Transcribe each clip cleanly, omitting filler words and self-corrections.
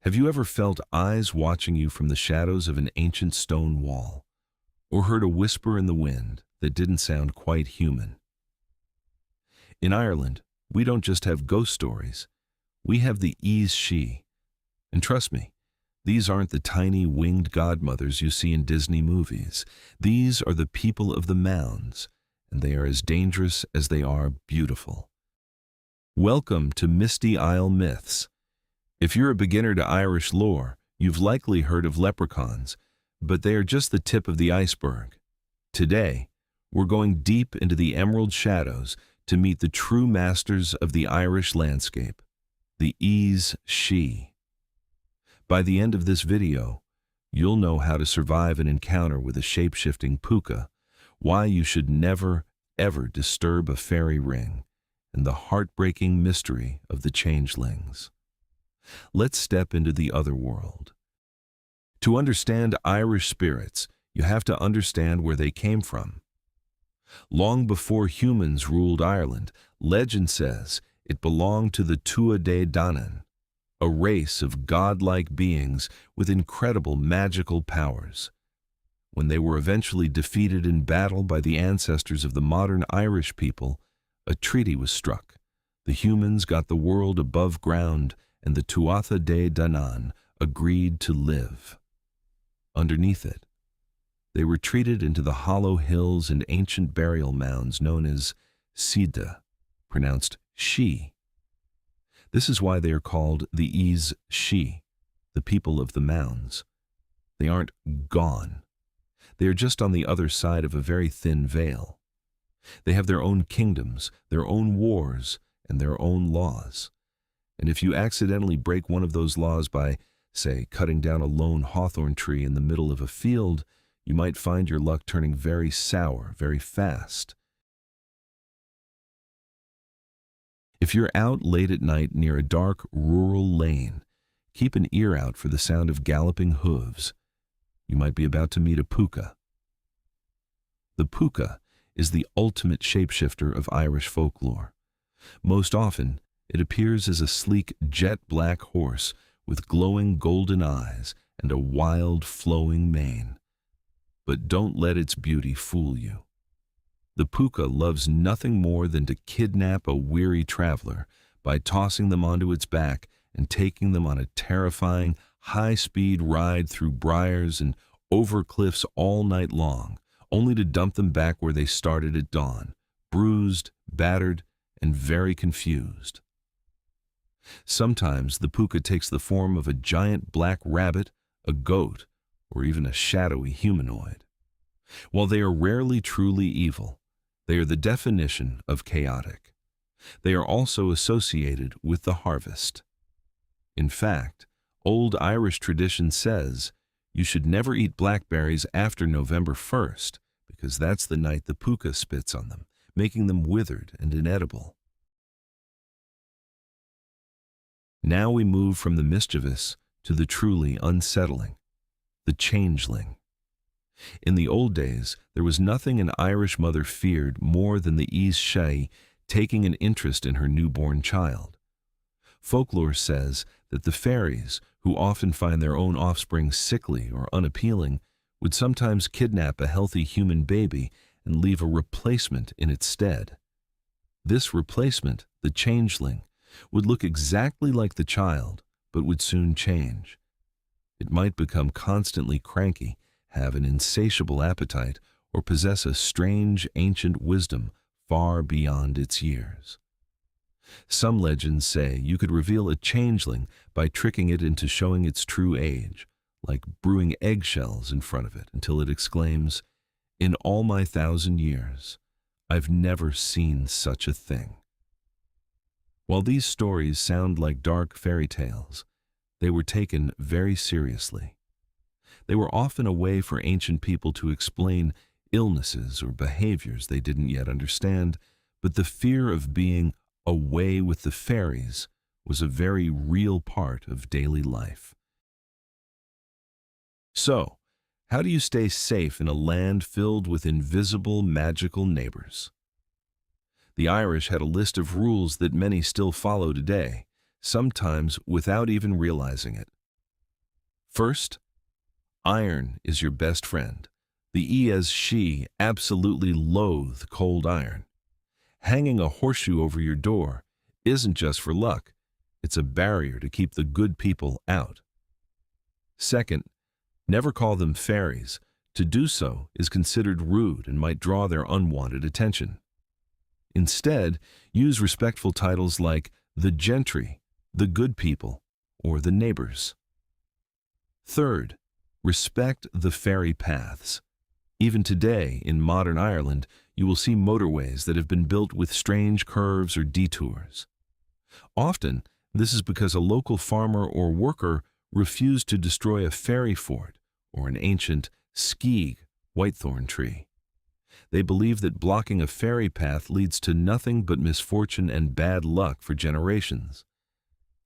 Have you ever felt eyes watching you from the shadows of an ancient stone wall, or heard a whisper in the wind that didn't sound quite human? In Ireland, we don't just have ghost stories, we have the Aos Sí. And trust me, these aren't the tiny winged godmothers you see in Disney movies. These are the people of the Mounds, and they are as dangerous as they are beautiful. Welcome to Misty Isle Myths. If you're a beginner to Irish lore, you've likely heard of leprechauns, but they are just the tip of the iceberg. Today, we're going deep into the emerald shadows to meet the true masters of the Irish landscape, the Aos Sí. By the end of this video, you'll know how to survive an encounter with a shape-shifting Puka, why you should never, ever disturb a fairy ring, and the heartbreaking mystery of the Changelings. Let's step into the Otherworld. To understand Irish spirits, you have to understand where they came from. Long before humans ruled Ireland, legend says it belonged to the Tuatha Dé Danann, a race of godlike beings with incredible magical powers. When they were eventually defeated in battle by the ancestors of the modern Irish people, a treaty was struck. The humans got the world above ground, and the Tuatha Dé Danann agreed to live. Underneath it, they retreated into the hollow hills and ancient burial mounds known as Sida, pronounced she. This is why they are called the Aos Sí, the people of the Mounds. They aren't gone. They are just on the other side of a very thin veil. They have their own kingdoms, their own wars, and their own laws. And if you accidentally break one of those laws by, say, cutting down a lone hawthorn tree in the middle of a field, you might find your luck turning very sour very fast. If you're out late at night near a dark, rural lane, keep an ear out for the sound of galloping hooves. You might be about to meet a Pooka. The Puka is the ultimate shapeshifter of Irish folklore. Most often, it appears as a sleek jet-black horse with glowing golden eyes and a wild, flowing mane. But don't let its beauty fool you. The Puka loves nothing more than to kidnap a weary traveler by tossing them onto its back and taking them on a terrifying, high-speed ride through briars and over cliffs all night long, only to dump them back where they started at dawn, bruised, battered, and very confused. Sometimes the Puka takes the form of a giant black rabbit, a goat, or even a shadowy humanoid. While they are rarely truly evil, they are the definition of chaotic. They are also associated with the harvest. In fact, old Irish tradition says you should never eat blackberries after November 1st, because that's the night the Puka spits on them, making them withered and inedible. Now we move from the mischievous to the truly unsettling, the changeling. In the old days, there was nothing an Irish mother feared more than the Aos Sí taking an interest in her newborn child. Folklore says that the Faries, who often find their own offspring sickly or unappealing, would sometimes kidnap a healthy human baby and leave a replacement in its stead. This replacement, the changeling, would look exactly like the child, but would soon change. It might become constantly cranky, have an insatiable appetite, or possess a strange ancient wisdom far beyond its years. Some legends say you could reveal a changeling by tricking it into showing its true age, like brewing eggshells in front of it until it exclaims, "In all my 1,000 years, I've never seen such a thing." While these stories sound like dark fairy tales, they were taken very seriously. They were often a way for ancient people to explain illnesses or behaviors they didn't yet understand, but the fear of being away with the fairies was a very real part of daily life. So, how do you stay safe in a land filled with invisible, magical neighbors? The Irish had a list of rules that many still follow today, sometimes without even realizing it. First, iron is your best friend. The Aos Sí absolutely loathe cold iron. Hanging a horseshoe over your door isn't just for luck, it's a barrier to keep the good people out. Second, never call them fairies. To do so is considered rude and might draw their unwanted attention. Instead, use respectful titles like the gentry, the good people, or the neighbors. Third, respect the fairy paths. Even today, in modern Ireland, you will see motorways that have been built with strange curves or detours. Often, this is because a local farmer or worker refused to destroy a fairy fort or an ancient skeag whitethorn tree. They believe that blocking a fairy path leads to nothing but misfortune and bad luck for generations.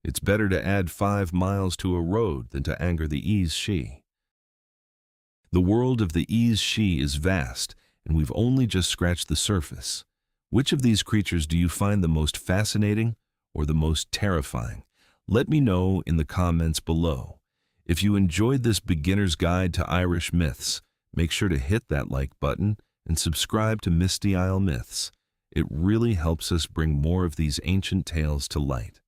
It's better to add 5 miles to a road than to anger the Aos Sí. The world of the Aos Sí is vast, and we've only just scratched the surface. Which of these creatures do you find the most fascinating or the most terrifying? Let me know in the comments below. If you enjoyed this beginner's guide to Irish myths, make sure to hit that like button and subscribe to Misty Isle Myths. It really helps us bring more of these ancient tales to light.